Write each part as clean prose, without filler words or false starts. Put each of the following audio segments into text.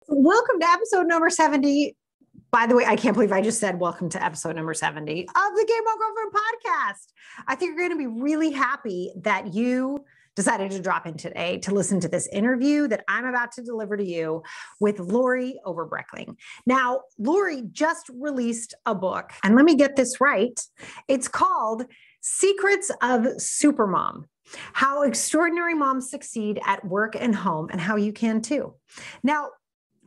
Welcome to episode number 70. By the way, I can't believe I just said welcome to episode number 70 of the Game On Girlfriend podcast. I think you're going to be really happy that you decided to drop in today to listen to this interview that I'm about to deliver to you with Lori Oberbroeckling. Now, Lori just released a book, and let me get this right. It's called Secrets of Supermom: How Extraordinary Moms Succeed at Work and Home, and How You Can Too. Now,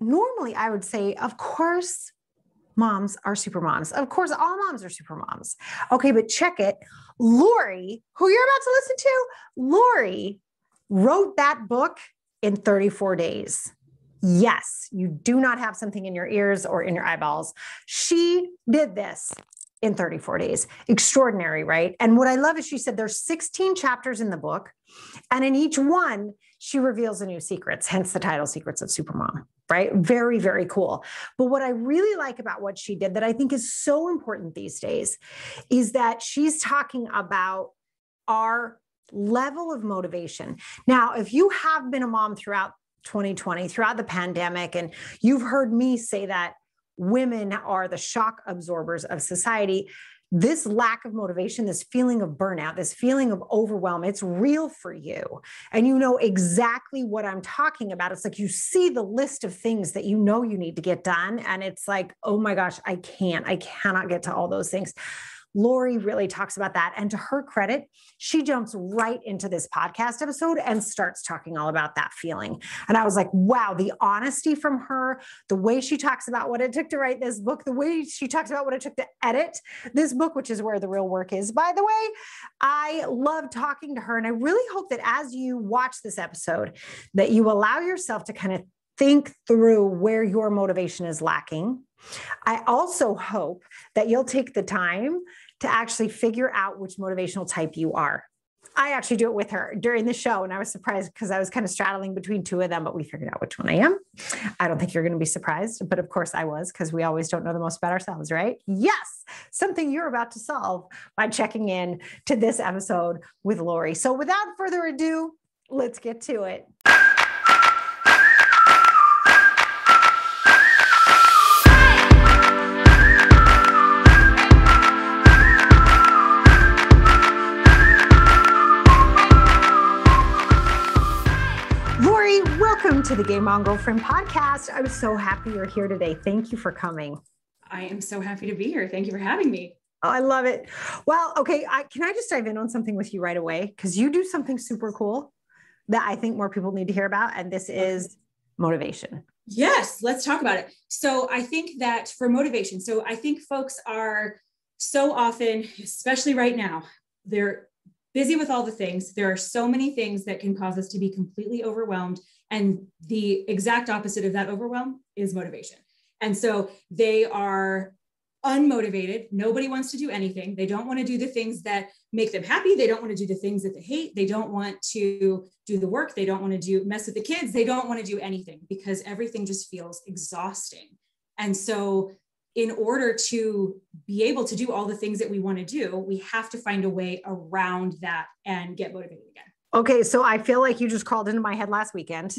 normally I would say, of course, moms are super moms. Of course, all moms are super moms. Okay, but check it. Lori, who you're about to listen to, Lori wrote that book in 34 days. Yes, you do not have something in your ears or in your eyeballs. She did this in 34 days. Extraordinary, right? And what I love is she said there's 16 chapters in the book, and in each one, she reveals a new secrets, hence the title, Secrets of Supermom, right? Very, very cool. But what I really like about what she did that I think is so important these days is that she's talking about our level of motivation. Now, if you have been a mom throughout 2020, throughout the pandemic, and you've heard me say that women are the shock absorbers of society, this lack of motivation, this feeling of burnout, this feeling of overwhelm, it's real for you. And you know exactly what I'm talking about. It's like you see the list of things that you know you need to get done. And it's like, oh my gosh, I cannot get to all those things. Lori really talks about that. And to her credit, she jumps right into this podcast episode and starts talking all about that feeling. And I was like, wow, the honesty from her, the way she talks about what it took to write this book, the way she talks about what it took to edit this book, which is where the real work is, by the way. I love talking to her. And I really hope that as you watch this episode, that you allow yourself to kind of think through where your motivation is lacking. I also hope that you'll take the time to actually figure out which motivational type you are. I actually do it with her during the show, and I was surprised because I was kind of straddling between two of them, but we figured out which one I am. I don't think you're going to be surprised, but of course I was, because we always don't know the most about ourselves, right? Yes, something you're about to solve by checking in to this episode with Lori. So without further ado, let's get to it. Welcome to the Game On Girlfriend podcast. I'm so happy you're here today. Thank you for coming. I am so happy to be here. Thank you for having me. Oh, I love it. Well, okay. Can I just dive in on something with you right away? Because you do something super cool that I think more people need to hear about. And this is motivation. Yes, let's talk about it. So I think that for motivation, so I think folks are so often, especially right now, they're busy with all the things. There are so many things that can cause us to be completely overwhelmed. And the exact opposite of that overwhelm is motivation. And so they are unmotivated. Nobody wants to do anything. They don't want to do the things that make them happy. They don't want to do the things that they hate. They don't want to do the work. They don't want to mess with the kids. They don't want to do anything because everything just feels exhausting. And so in order to be able to do all the things that we want to do, we have to find a way around that and get motivated again. Okay, so I feel like you just crawled into my head last weekend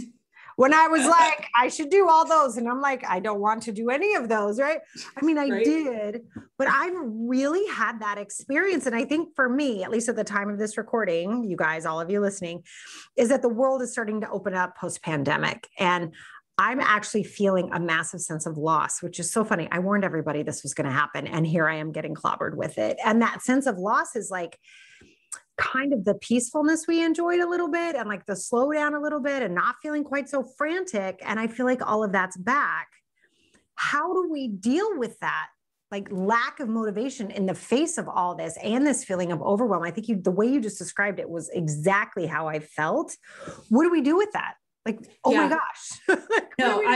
when I was like, I should do all those. And I'm like, I don't want to do any of those, right? I mean, I did, but I've really had that experience. And I think for me, at least at the time of this recording, you guys, all of you listening, is that the world is starting to open up post-pandemic. And I'm actually feeling a massive sense of loss, which is so funny. I warned everybody this was going to happen. And here I am getting clobbered with it. And that sense of loss is like, kind of the peacefulness we enjoyed a little bit and like the slow down a little bit and not feeling quite so frantic. And I feel like all of that's back. How do we deal with that? Like lack of motivation in the face of all this and this feeling of overwhelm. I think the way you just described it was exactly how I felt. What do we do with that? Like, oh my gosh.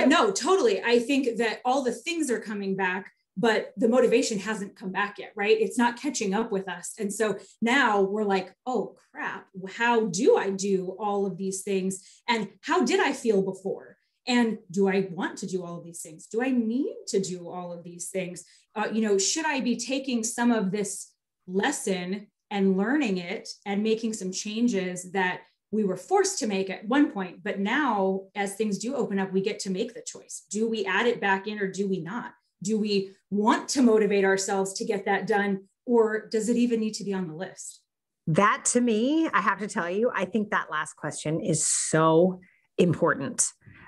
No, totally. I think that all the things are coming back, but the motivation hasn't come back yet, right? It's not catching up with us. And so now we're like, oh crap, how do I do all of these things? And how did I feel before? And do I want to do all of these things? Do I need to do all of these things? Should I be taking some of this lesson and learning it and making some changes that we were forced to make at one point, but now as things do open up, we get to make the choice. Do we add it back in or do we not? Do we want to motivate ourselves to get that done, or does it even need to be on the list? That to me, I have to tell you, I think that last question is so important.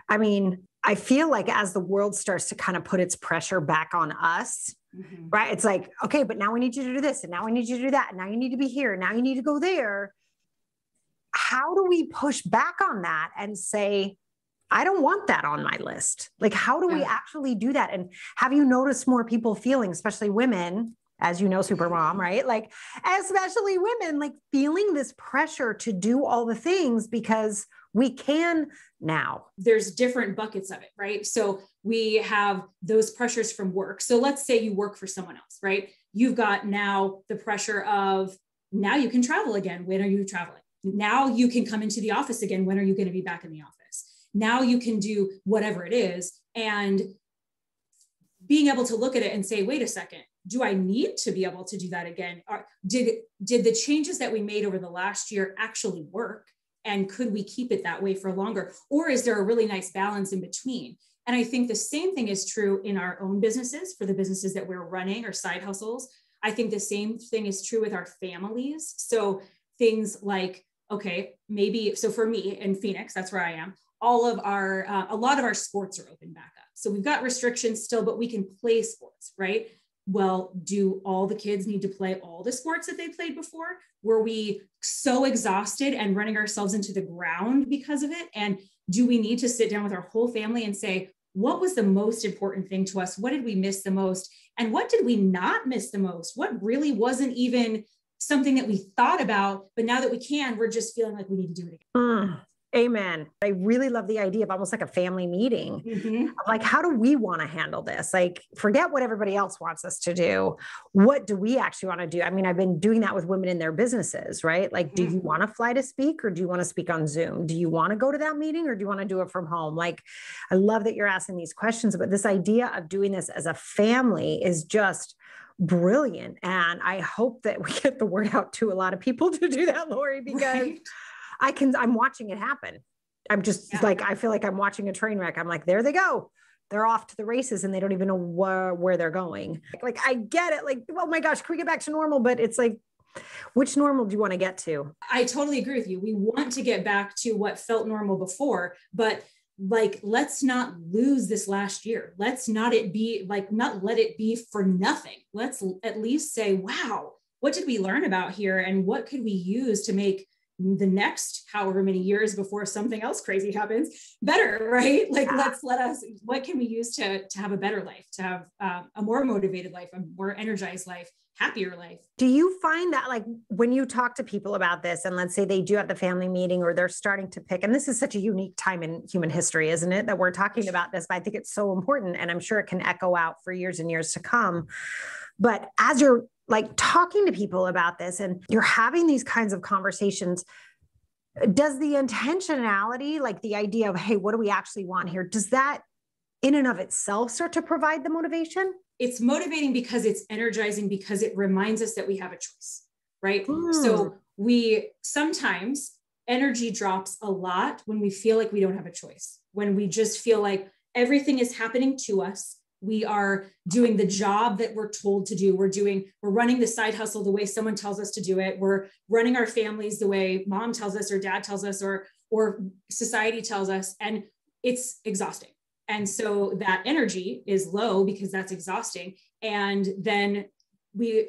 I mean, I feel like as the world starts to kind of put its pressure back on us, right? It's like, okay, but now we need you to do this. And now we need you to do that. And now you need to be here. Now you need to go there. How do we push back on that and say, I don't want that on my list? Like, how do we actually do that? And have you noticed more people feeling, especially women, as you know, Supermom, right? Like, especially women, like feeling this pressure to do all the things because we can now. There's different buckets of it, right? So we have those pressures from work. So let's say you work for someone else, right? You've got now the pressure of now you can travel again. When are you traveling? Now you can come into the office again. When are you going to be back in the office? Now you can do whatever it is. And being able to look at it and say, wait a second, do I need to be able to do that again? Or did the changes that we made over the last year actually work? And could we keep it that way for longer? Or is there a really nice balance in between? And I think the same thing is true in our own businesses, for the businesses that we're running or side hustles. I think the same thing is true with our families. So things like, okay, maybe, so for me in Phoenix, that's where I am, a lot of our sports are open back up. So we've got restrictions still, but we can play sports, right? Well, do all the kids need to play all the sports that they played before? Were we so exhausted and running ourselves into the ground because of it? And do we need to sit down with our whole family and say, what was the most important thing to us? What did we miss the most? And what did we not miss the most? What really wasn't even something that we thought about, but now that we can, we're just feeling like we need to do it again. Amen. I really love the idea of almost like a family meeting. Like, how do we want to handle this? Like, forget what everybody else wants us to do. What do we actually want to do? I mean, I've been doing that with women in their businesses, right? Like, do you want to fly to speak or do you want to speak on Zoom? Do you want to go to that meeting or do you want to do it from home? Like, I love that you're asking these questions, but this idea of doing this as a family is just brilliant. And I hope that we get the word out to a lot of people to do that, Lori, because I'm watching it happen. I'm just like, I feel like I'm watching a train wreck. I'm like, there they go. They're off to the races and they don't even know where they're going. Like, I get it. Like, oh my gosh, can we get back to normal? But it's like, which normal do you want to get to? I totally agree with you. We want to get back to what felt normal before, but like, let's not lose this last year. Let's not let it be for nothing. Let's at least say, wow, what did we learn about here? And what could we use to make the next however many years before something else crazy happens better, right? Like, what can we use to have a better life, to have a more motivated life, a more energized life, happier life? Do you find that, like, when you talk to people about this, and let's say they do at the family meeting or they're starting to pick, and this is such a unique time in human history, isn't it, that we're talking about this, but I think it's so important. And I'm sure it can echo out for years and years to come. But as you're like talking to people about this and you're having these kinds of conversations, does the intentionality, like the idea of, hey, what do we actually want here? Does that in and of itself start to provide the motivation? It's motivating because it's energizing, because it reminds us that we have a choice, right? So sometimes energy drops a lot when we feel like we don't have a choice, when we just feel like everything is happening to us. We are doing the job that we're told to do. We're running the side hustle the way someone tells us to do it. We're running our families the way mom tells us or dad tells us or society tells us. And it's exhausting. And so that energy is low because that's exhausting. And then we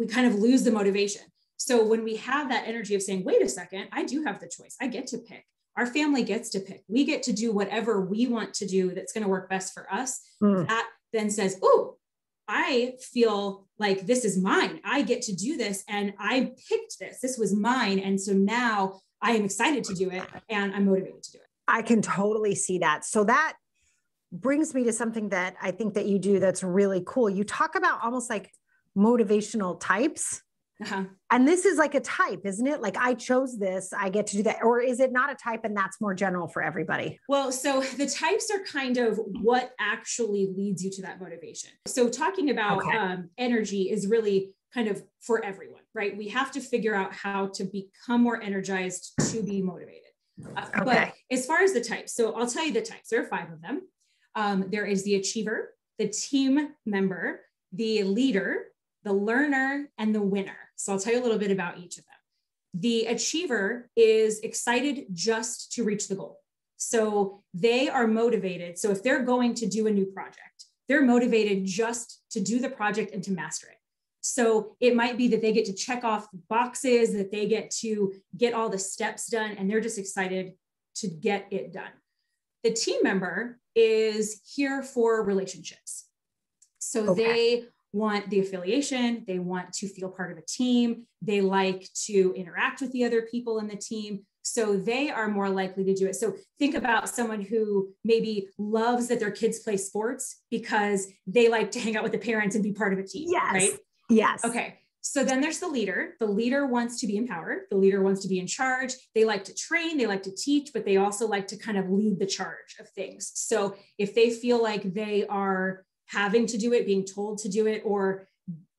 kind of lose the motivation. So when we have that energy of saying, wait a second, I do have the choice. I get to pick. Our family gets to pick. We get to do whatever we want to do that's going to work best for us. That then says, oh, I feel like this is mine. I get to do this. And I picked this. This was mine. And so now I am excited to do it and I'm motivated to do it. I can totally see that. So that brings me to something that I think that you do that's really cool. You talk about almost like motivational types. And this is like a type, isn't it? Like, I chose this, I get to do that. Or is it not a type and that's more general for everybody? Well, so the types are kind of what actually leads you to that motivation. So talking about energy is really kind of for everyone, right? We have to figure out how to become more energized to be motivated. Okay. But as far as the types, so I'll tell you the types. There are 5 of them. There is the achiever, the team member, the leader, the learner, and the winner. So I'll tell you a little bit about each of them. The achiever is excited just to reach the goal. So they are motivated. So if they're going to do a new project, they're motivated just to do the project and to master it. So it might be that they get to check off boxes, that they get to get all the steps done, and they're just excited to get it done. The team member is here for relationships. So they want the affiliation, they want to feel part of a team, they like to interact with the other people in the team. So they are more likely to do it. So think about someone who maybe loves that their kids play sports because they like to hang out with the parents and be part of a team, right? Yes. Okay. So then there's the leader. The leader wants to be empowered. The leader wants to be in charge. They like to train, they like to teach, but they also like to kind of lead the charge of things. So if they feel like they are having to do it, being told to do it, or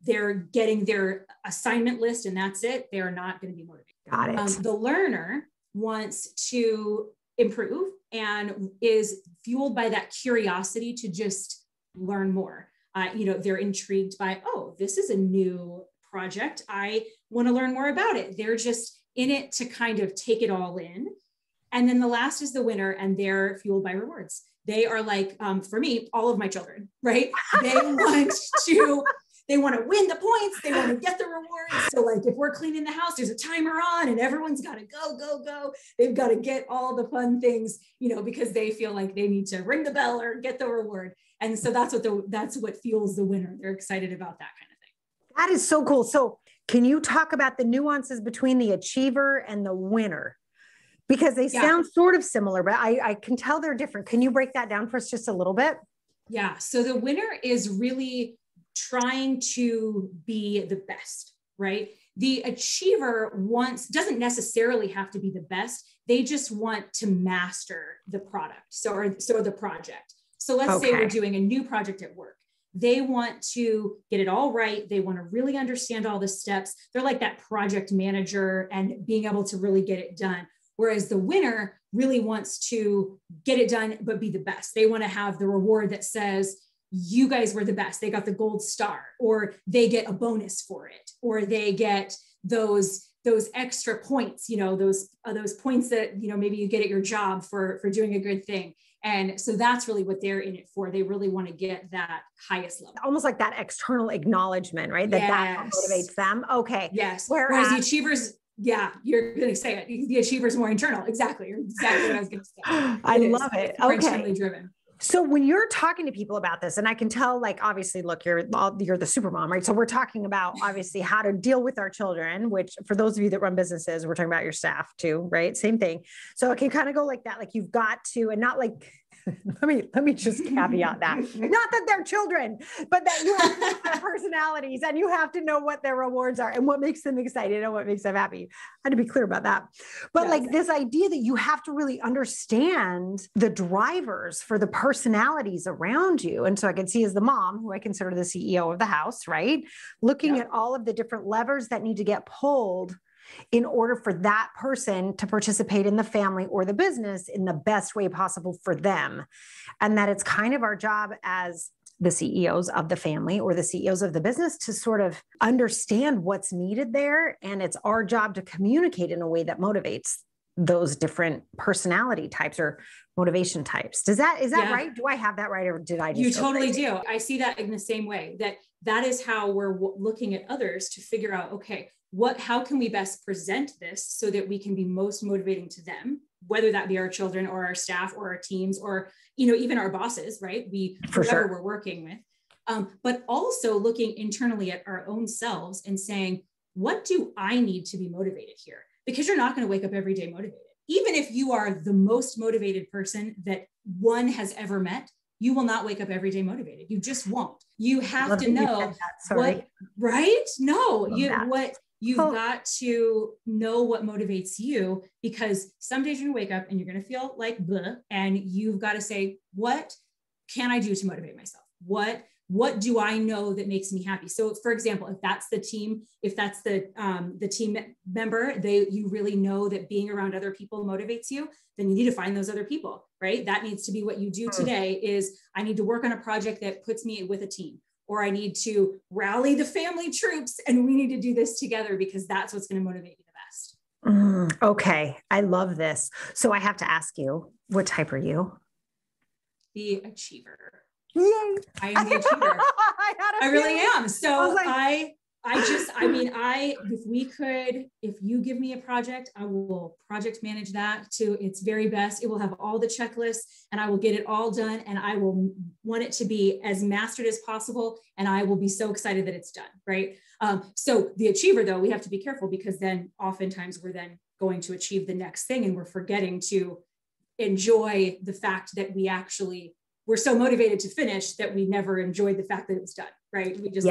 they're getting their assignment list and that's it, they are not going to be motivated. Got it. The learner wants to improve and is fueled by that curiosity to just learn more. They're intrigued by, oh, this is a new project. I want to learn more about it. They're just in it to kind of take it all in. And then the last is the winner, and they're fueled by rewards. They are like, for me, all of my children, right? They want to win the points. They want to get the rewards. So like if we're cleaning the house, there's a timer on and everyone's got to go. They've got to get all the fun things, because they feel like they need to ring the bell or get the reward. And so that's what fuels the winner. They're excited about that kind of thing. That is so cool. So can you talk about the nuances between the achiever and the winner? Because they sound sort of similar, but I can tell they're different. Can you break that down for us just a little bit? Yeah. So the winner is really trying to be the best, right? The achiever doesn't necessarily have to be the best. They just want to master the product. So the project. So let's say we're doing a new project at work. They want to get it all right. They want to really understand all the steps. They're like that project manager and being able to really get it done. Whereas the winner really wants to get it done, but be the best. They want to have the reward that says, you guys were the best. They got the gold star, or they get a bonus for it, or they get those extra points, those points that, maybe you get at your job for doing a good thing. And so that's really what they're in it for. They really want to get that highest level. Almost like that external acknowledgement, right? That motivates them. Okay. Yes. Whereas the achievers, you're going to say it. The achiever's more internal. Exactly. You're exactly what I was going to say. I love it. More internally driven. So when you're talking to people about this, and I can tell, like, obviously, look, you're the Supermom, right? So we're talking about obviously how to deal with our children, which for those of you that run businesses, we're talking about your staff too, right? Same thing. So it can kind of go like that. Like you've got to, and not like, let me just caveat that. Not that they're children, but that you have their personalities and you have to know what their rewards are and what makes them excited and what makes them happy. I had to be clear about that. But like this idea that you have to really understand the drivers for the personalities around you. And so I can see as the mom, who I consider the CEO of the house, right? Looking at all of the different levers that need to get pulled in order for that person to participate in the family or the business in the best way possible for them. And that it's kind of our job as the CEOs of the family or the CEOs of the business to sort of understand what's needed there. And it's our job to communicate in a way that motivates those different personality types or motivation types. Is that right? Do I have that right? Or did I just— You totally do. I see that in the same way, that is how we're looking at others to figure out, okay, how can we best present this so that we can be most motivating to them, whether that be our children or our staff or our teams or, even our bosses, right? Whoever we're working with, but also looking internally at our own selves and saying, what do I need to be motivated here? Because you're not going to wake up every day motivated. Even if you are the most motivated person that one has ever met, you will not wake up every day motivated. You just won't. You have to know what, right? No, you've got to know what motivates you, because some days you're gonna wake up and you're gonna feel like bleh, and you've got to say, what can I do to motivate myself? What what do I know that makes me happy? So for example, if that's the team, if that's the team member, you really know that being around other people motivates you, then you need to find those other people, right? That needs to be what you do today is I need to work on a project that puts me with a team, or I need to rally the family troops and we need to do this together because that's what's going to motivate you the best. Okay. I love this. So I have to ask you, what type are you? The achiever. Yay. I am the achiever. I really am. So if you give me a project, I will project manage that to its very best. It will have all the checklists and I will get it all done. And I will want it to be as mastered as possible. And I will be so excited that it's done. Right. So the achiever though, we have to be careful because then oftentimes we're then going to achieve the next thing. And we're forgetting to enjoy the fact that we're so motivated to finish that we never enjoyed the fact that it was done, right? We just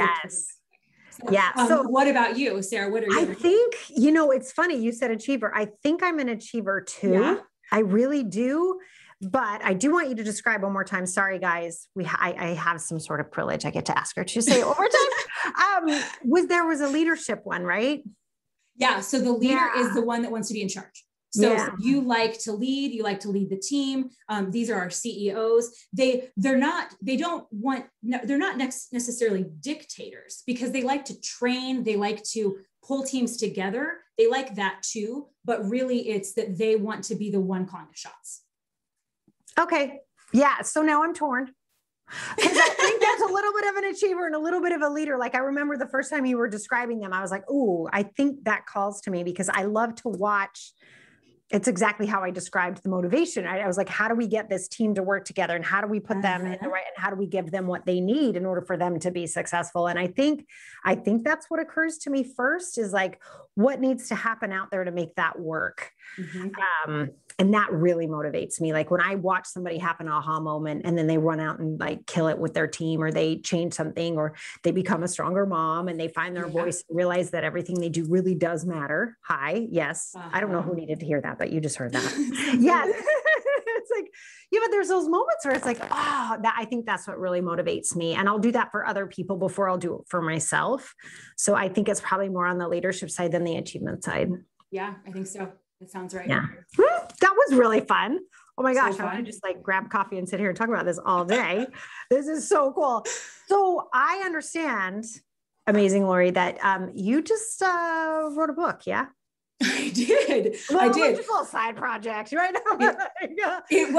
So what about you, Sarah? What are you? I think, it's funny. You said achiever. I think I'm an achiever too. Yeah. I really do. But I do want you to describe one more time. Sorry, guys. I have some sort of privilege. I get to ask her to say it one more time. There was a leadership one, right? Yeah. So the leader is the one that wants to be in charge. So you like to lead the team. These are our CEOs. They're not necessarily dictators because they like to train. They like to pull teams together. They like that too, but really it's that they want to be the one calling the shots. Okay. Yeah. So now I'm torn. Because I think there's a little bit of an achiever and a little bit of a leader. Like I remember the first time you were describing them, I was like, ooh, I think that calls to me because I love to watch. It's exactly how I described the motivation. I was like, how do we get this team to work together and how do we put them in the right, and how do we give them what they need in order for them to be successful? And I think that's what occurs to me first is like, what needs to happen out there to make that work? Mm-hmm. And that really motivates me. Like when I watch somebody have an aha moment and then they run out and like kill it with their team, or they change something, or they become a stronger mom and they find their voice and realize that everything they do really does matter. Hi. Yes. I don't know who needed to hear that, but you just heard that. Yes. It's like, but there's those moments where it's like, I think that's what really motivates me. And I'll do that for other people before I'll do it for myself. So I think it's probably more on the leadership side than the achievement side. Yeah, I think so. That sounds right. Yeah. That was really fun. Oh my gosh. I want to just like grab coffee and sit here and talk about this all day. This is so cool. So I understand, amazing Lori, that you just wrote a book. Yeah. I did. Well, I did. It's a little side project, right? It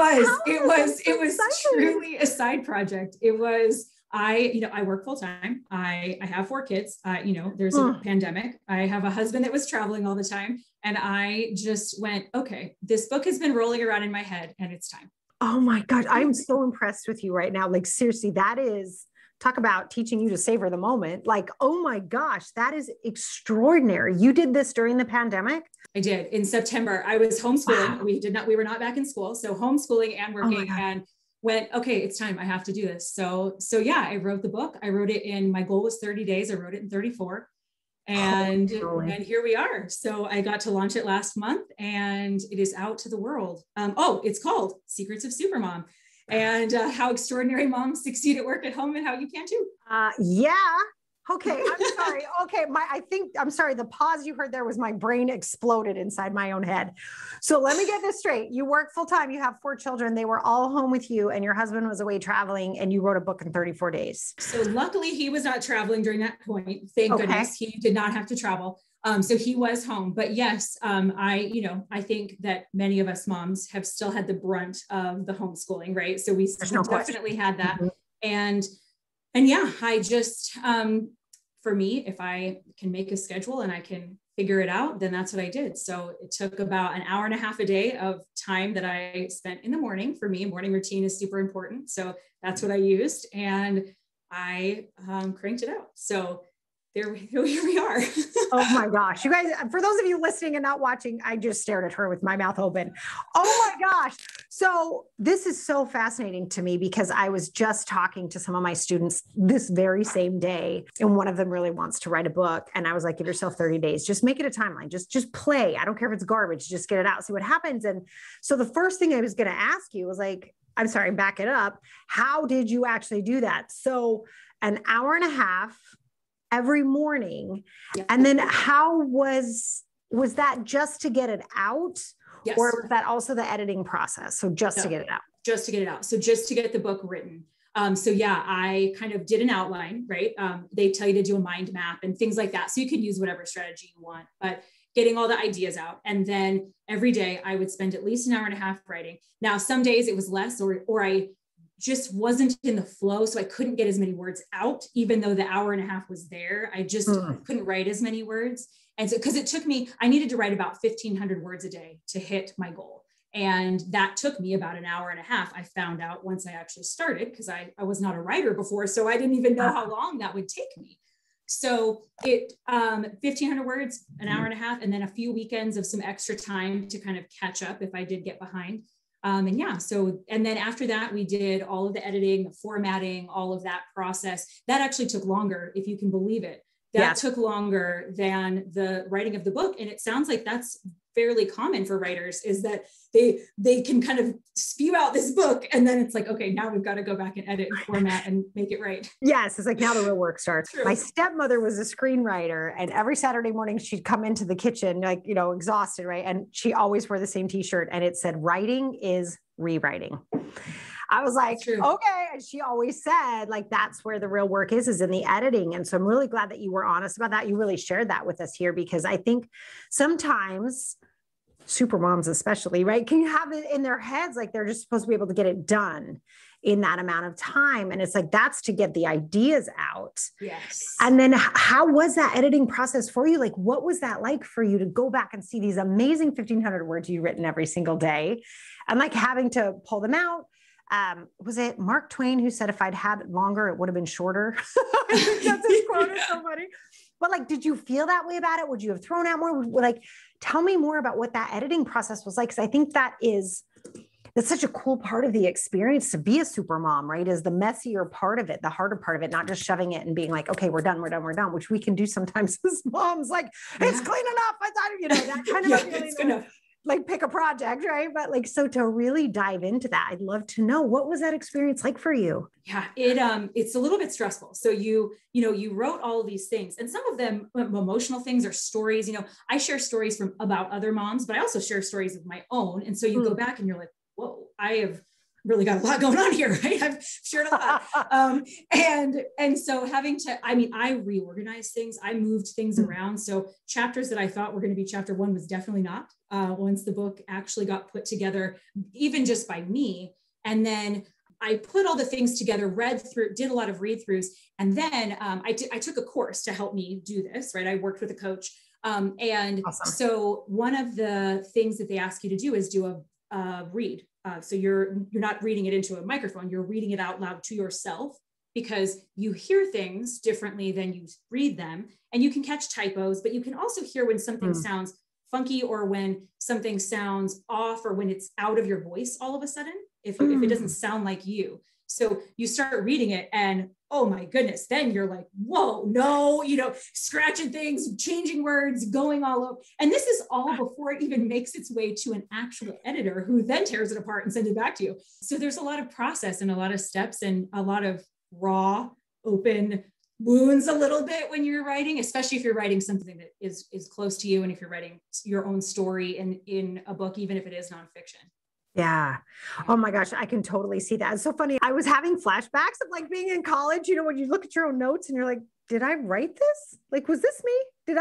was truly a side project. It was, I work full time. I have 4 kids. There's a pandemic. I have a husband that was traveling all the time. And I just went, okay, this book has been rolling around in my head and it's time. Oh my God. I'm so impressed with you right now. Like seriously, talk about teaching you to savor the moment. Like, oh my gosh, that is extraordinary. You did this during the pandemic? I did. In September, I was homeschooling. Wow. We were not back in school. So homeschooling and working, and went, okay, it's time. I have to do this. So yeah, I wrote the book. I wrote it my goal was 30 days. I wrote it in 34. And here we are. So I got to launch it last month and it is out to the world. It's called Secrets of Supermom, and how extraordinary moms succeed at work, at home, and how you can too. Yeah. Okay. I'm sorry. Okay. I'm sorry. The pause you heard there was my brain exploded inside my own head. So let me get this straight. You work full time. You have 4 children. They were all home with you and your husband was away traveling, and you wrote a book in 34 days. So luckily he was not traveling during that point. Thank goodness he did not have to travel. So he was home, but yes, I think that many of us moms have still had the brunt of the homeschooling, right? So we definitely had that. Mm-hmm. And yeah, I just, for me, if I can make a schedule and I can figure it out, then that's what I did. So it took about an hour and a half a day of time that I spent in the morning. For me, morning routine is super important. So that's what I used, and I cranked it out. So here we are. Oh my gosh. You guys, for those of you listening and not watching, I just stared at her with my mouth open. Oh my gosh. So this is so fascinating to me because I was just talking to some of my students this very same day, and one of them really wants to write a book. And I was like, give yourself 30 days, just make it a timeline, just play. I don't care if it's garbage, just get it out, see what happens. And so the first thing I was going to ask you was like, I'm sorry, back it up. How did you actually do that? So an hour and a half every morning. Yep. And then how was that just to get it out? Yes. Or was that also the editing process? So just to get it out. Just to get it out. So just to get the book written. So yeah, I kind of did an outline, right? They tell you to do a mind map and things like that. So you can use whatever strategy you want, but getting all the ideas out. And then every day I would spend at least an hour and a half writing. Now, some days it was less, or I just wasn't in the flow. So I couldn't get as many words out, even though the hour and a half was there. I just couldn't write as many words. And so, because it took me, I needed to write about 1,500 words a day to hit my goal. And that took me about an hour and a half. I found out once I actually started, because I was not a writer before, so I didn't even know how long that would take me. So it 1,500 words, an hour and a half, and then a few weekends of some extra time to kind of catch up if I did get behind. And yeah, so, and then after that, we did all of the editing, the formatting, all of that process. That actually took longer, if you can believe it. That took longer than the writing of the book. And it sounds like that's fairly common for writers, is that they can kind of spew out this book. And then it's like, okay, now we've got to go back and edit and format and make it right. Yes. It's like now the real work starts. True. My stepmother was a screenwriter, and every Saturday morning she'd come into the kitchen, like, you know, exhausted. Right. And she always wore the same t-shirt, and it said, writing is rewriting. I was like, okay. And she always said, like, that's where the real work is in the editing. And so I'm really glad that you were honest about that. You really shared that with us here, because I think sometimes super moms, especially, right, can have it in their heads like they're just supposed to be able to get it done in that amount of time. And it's like, that's to get the ideas out. Yes. And then how was that editing process for you? Like, what was that like for you to go back and see these amazing 1,500 words you've written every single day, and like having to pull them out? Was it Mark Twain who said, if I'd had it longer, it would have been shorter? I think that's his quote. It's so funny. But like, did you feel that way about it? Would you have thrown out more? Like, tell me more about what that editing process was like. Cause I think that's such a cool part of the experience to be a super mom, right? Is the messier part of it, the harder part of it, not just shoving it and being like, okay, we're done, which we can do sometimes as moms, like, it's clean enough. I thought, you know, that kind of a feeling. Like pick a project, right? But like, so to really dive into that, I'd love to know, what was that experience like for you? Yeah, it's a little bit stressful. So you wrote all of these things, and some of them emotional things or stories. You know, I share stories about other moms, but I also share stories of my own. And so you go back and you're like, whoa, I have really got a lot going on here, right? I've shared a lot. And so having to, I reorganized things. I moved things around. So chapters that I thought were going to be chapter 1 was definitely not, once the book actually got put together, even just by me. And then I put all the things together, read through, did a lot of read throughs. And then I took a course to help me do this, right? I worked with a coach. And awesome. So one of the things that they ask you to do is do a read. So you're not reading it into a microphone, you're reading it out loud to yourself, because you hear things differently than you read them. And you can catch typos, but you can also hear when something sounds funky, or when something sounds off, or when it's out of your voice all of a sudden, if it doesn't sound like you. So you start reading it and, oh my goodness, then you're like, whoa, no, scratching things, changing words, going all over. And this is all before it even makes its way to an actual editor, who then tears it apart and sends it back to you. So there's a lot of process and a lot of steps and a lot of raw, open wounds a little bit when you're writing, especially if you're writing something that is close to you, and if you're writing your own story in a book, even if it is nonfiction. Yeah. Oh my gosh. I can totally see that. It's so funny. I was having flashbacks of like being in college, when you look at your own notes and you're like, did I write this? Like, was this me?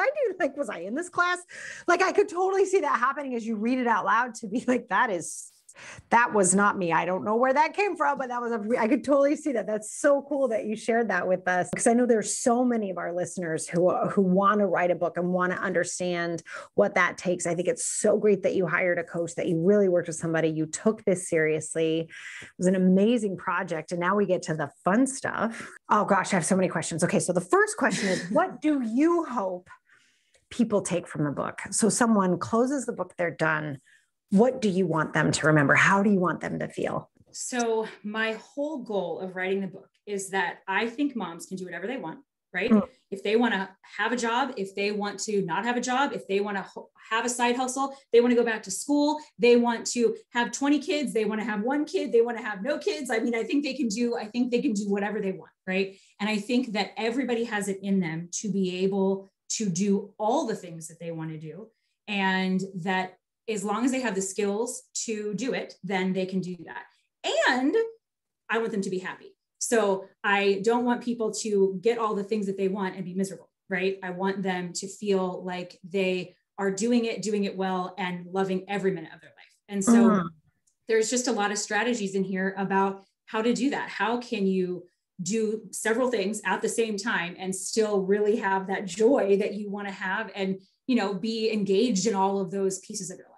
Was I in this class? Like, I could totally see that happening as you read it out loud, to be like, that was not me. I don't know where that came from, but I could totally see that. That's so cool that you shared that with us, because I know there's so many of our listeners who want to write a book and want to understand what that takes. I think it's so great that you hired a coach, that you really worked with somebody, you took this seriously. It was an amazing project. And now we get to the fun stuff. Oh gosh, I have so many questions. Okay. So the first question is, what do you hope people take from the book? So someone closes the book, they're done. What do you want them to remember? How do you want them to feel? So my whole goal of writing the book is that I think moms can do whatever they want, right? If they want to have a job, if they want to not have a job, if they want to have a side hustle, they want to go back to school, they want to have 20 kids, they want to have one kid, they want to have no kids. I mean, I think they can do whatever they want, right? And I think that everybody has it in them to be able to do all the things that they want to do. And that as long as they have the skills to do it, then they can do that. And I want them to be happy. So I don't want people to get all the things that they want and be miserable, right? I want them to feel like they are doing it well, and loving every minute of their life. And so there's just a lot of strategies in here about how to do that. How can you do several things at the same time and still really have that joy that you want to have, and, you know, be engaged in all of those pieces of your life?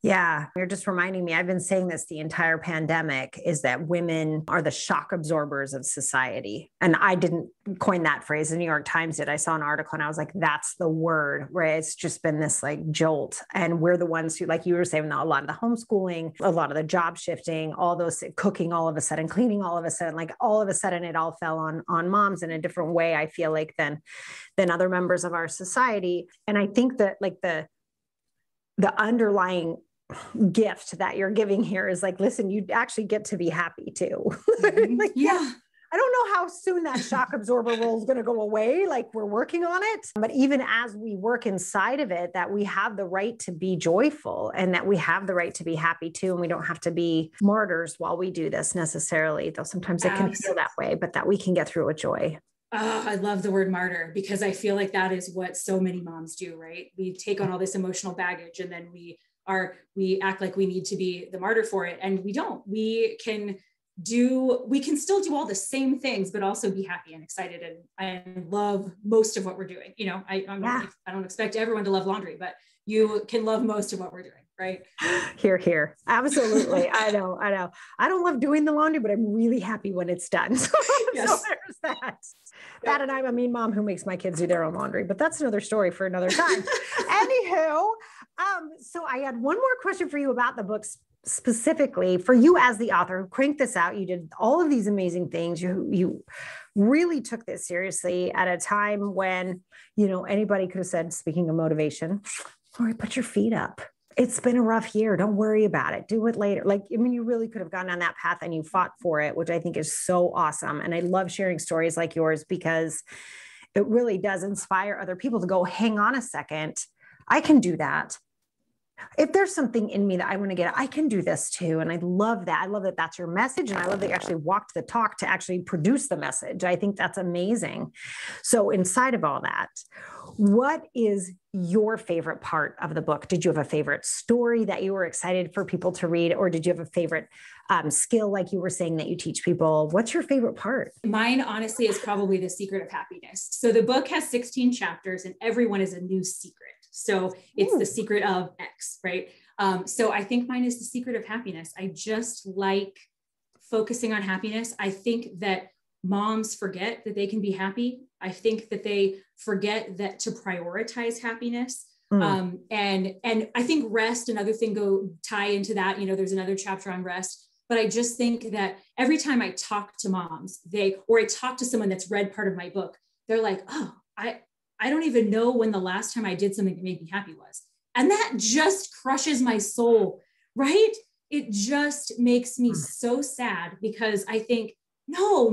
Yeah, you're just reminding me, I've been saying this the entire pandemic, is that women are the shock absorbers of society. And I didn't coin that phrase. The New York Times did. I saw an article and I was like, that's the word, right? It's just been this like jolt. And we're the ones who, like you were saying, a lot of the homeschooling, a lot of the job shifting, all those cooking all of a sudden, cleaning all of a sudden, like all of a sudden it all fell on moms in a different way, I feel like, than other members of our society. And I think that like the underlying gift that you're giving here is like, listen, you actually get to be happy too. Like, yeah. I don't know how soon that shock absorber role is going to go away. Like, we're working on it, but even as we work inside of it, that we have the right to be joyful, and that we have the right to be happy too. And we don't have to be martyrs while we do this necessarily, though sometimes it can feel that way, but that we can get through with joy. Oh, I love the word martyr, because I feel like that is what so many moms do, right? We take on all this emotional baggage, and then we act like we need to be the martyr for it. And we don't. We can still do all the same things, but also be happy and excited and love most of what we're doing. You know, I don't expect everyone to love laundry, but you can love most of what we're doing, right? Here. Absolutely. I know. I don't love doing the laundry, but I'm really happy when it's done. So there's that. That, and I'm a mean mom who makes my kids do their own laundry, but that's another story for another time. Anywho, so I had one more question for you about the books, specifically for you as the author who cranked this out. You did all of these amazing things. You really took this seriously at a time when, you know, anybody could have said, speaking of motivation, Lori, put your feet up. It's been a rough year. Don't worry about it. Do it later. Like, I mean, you really could have gone down that path, and you fought for it, which I think is so awesome. And I love sharing stories like yours, because it really does inspire other people to go, hang on a second, I can do that. If there's something in me that I want to get, I can do this too. And I love that. I love that that's your message. And I love that you actually walked the talk to actually produce the message. I think that's amazing. So inside of all that, what is your favorite part of the book? Did you have a favorite story that you were excited for people to read? Or did you have a favorite skill, like you were saying, that you teach people? What's your favorite part? Mine, honestly, is probably The Secret of Happiness. So the book has 16 chapters, and everyone is a new secret. So it's the secret of X, right? So I think mine is The Secret of Happiness. I just like focusing on happiness. I think that moms forget that they can be happy. I think that they forget that to prioritize happiness. And I think rest, another thing, tie into that. You know, there's another chapter on rest. But I just think that every time I talk to moms, or I talk to someone that's read part of my book, they're like, oh, I don't even know when the last time I did something that made me happy was. And that just crushes my soul, right? It just makes me so sad, because I think, no.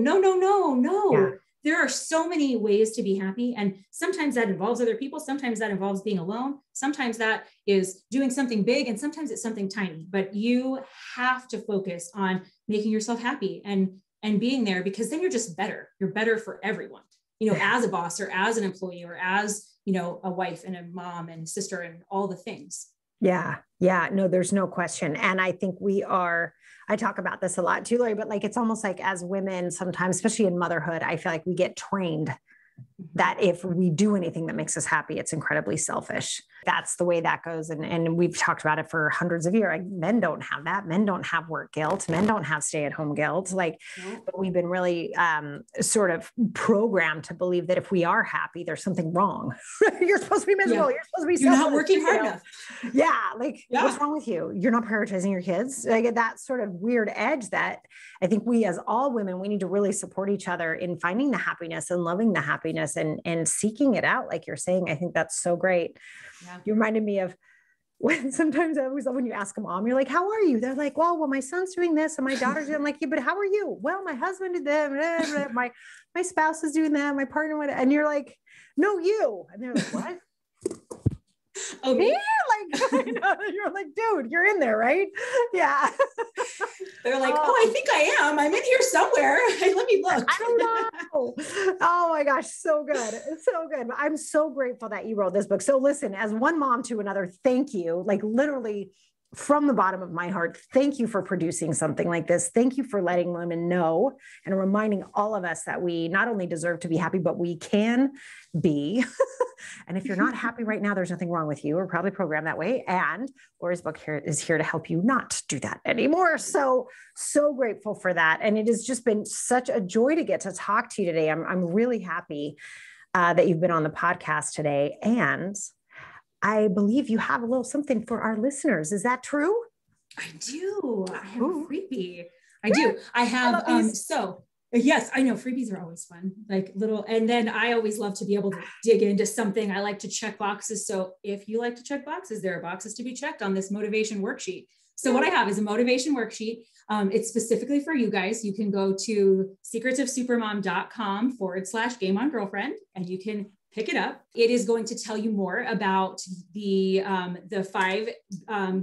Yeah. There are so many ways to be happy. And sometimes that involves other people. Sometimes that involves being alone. Sometimes that is doing something big, and sometimes it's something tiny, but you have to focus on making yourself happy and being there, because then you're just better. You're better for everyone, you know, as a boss, or as an employee, or as, you know, a wife and a mom and sister and all the things. Yeah. No, there's no question. And I think I talk about this a lot too, Lori, but like, it's almost like as women, sometimes, especially in motherhood, I feel like we get trained that if we do anything that makes us happy, it's incredibly selfish. that's the way that goes. And we've talked about it for hundreds of years. Like, men don't have that. Men don't have work guilt. Men don't have stay-at-home guilt. Like, but we've been really sort of programmed to believe that if we are happy, there's something wrong. You're supposed to be miserable. You're supposed to be You're not working hard enough. Yeah. Like, what's wrong with you? You're not prioritizing your kids. Like, that sort of weird edge that I think we, as all women, we need to really support each other in finding the happiness and loving the happiness and seeking it out. Like you're saying, I think that's so great. Yeah. You reminded me of when sometimes I always love when you ask a mom, you're like, how are you? They're like, well, my son's doing this and my daughter's doing. I'm like, yeah, but how are you? Well, my husband did that. My spouse is doing that. My partner went, and you're like, no, you. And they're like, what? Oh, me? Like, you're like, dude, you're in there, right? Yeah. They're like, oh, I think I am. I'm in here somewhere. Let me look. I don't know. Oh my gosh. So good. It's so good. I'm so grateful that you wrote this book. So listen, as one mom to another, thank you. Like, literally from the bottom of my heart, thank you for producing something like this. Thank you for letting women know and reminding all of us that we not only deserve to be happy, but we can be. And if you're not happy right now, there's nothing wrong with you. We're probably programmed that way. And Lori's book is here to help you not do that anymore. So grateful for that. And it has just been such a joy to get to talk to you today. I'm really happy that you've been on the podcast today. And I believe you have a little something for our listeners. Is that true? I do. I have a freebie. I do. I have, yes, I know freebies are always fun, like little, and then I always love to be able to dig into something. I like to check boxes. So if you like to check boxes, there are boxes to be checked on this motivation worksheet. So what I have is a motivation worksheet. It's specifically for you guys. You can go to secretsofsupermom.com/game on girlfriend, and you can pick it up. It is going to tell you more about the 5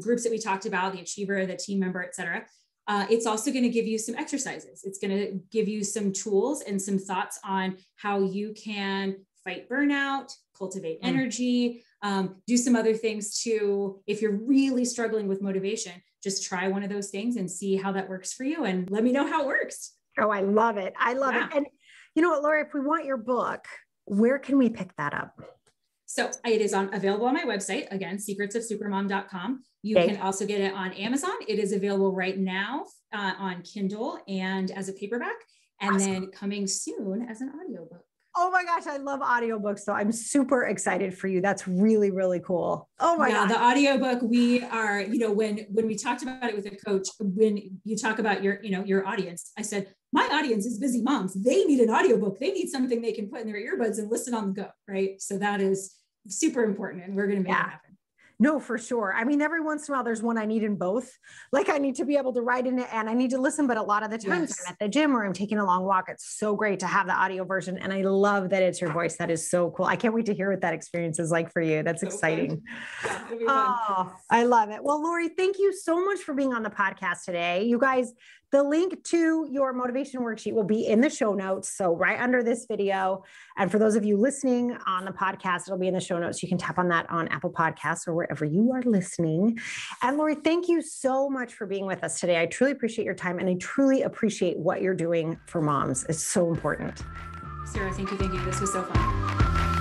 groups that we talked about, the achiever, the team member, et cetera. It's also going to give you some exercises. It's going to give you some tools and some thoughts on how you can fight burnout, cultivate energy, do some other things too. If you're really struggling with motivation, just try one of those things and see how that works for you and let me know how it works. Oh, I love it. I love it. And you know what, Lori, if we want your book, where can we pick that up? So it is available on my website, again, secretsofsupermom.com. You can also get it on Amazon. It is available right now on Kindle and as a paperback, and then coming soon as an audiobook. Oh my gosh, I love audiobooks. So I'm super excited for you. That's really, really cool. Oh my God. The audiobook, we are, when we talked about it with a coach, when you talk about your audience, I said, my audience is busy moms. They need an audiobook. They need something they can put in their earbuds and listen on the go. Right. So that is super important, and we're going to make it happen. No, for sure. I mean, every once in a while, there's one I need in both. Like, I need to be able to write in it and I need to listen. But a lot of the times I'm at the gym or I'm taking a long walk. It's so great to have the audio version. And I love that it's your voice. That is so cool. I can't wait to hear what that experience is like for you. That's so exciting. Oh, I love it. Well, Lori, thank you so much for being on the podcast today. You guys, the link to your motivation worksheet will be in the show notes. So right under this video. And for those of you listening on the podcast, it'll be in the show notes. You can tap on that on Apple Podcasts or wherever you are listening. And Lori, thank you so much for being with us today. I truly appreciate your time, and I truly appreciate what you're doing for moms. It's so important. Sarah, thank you. This was so fun.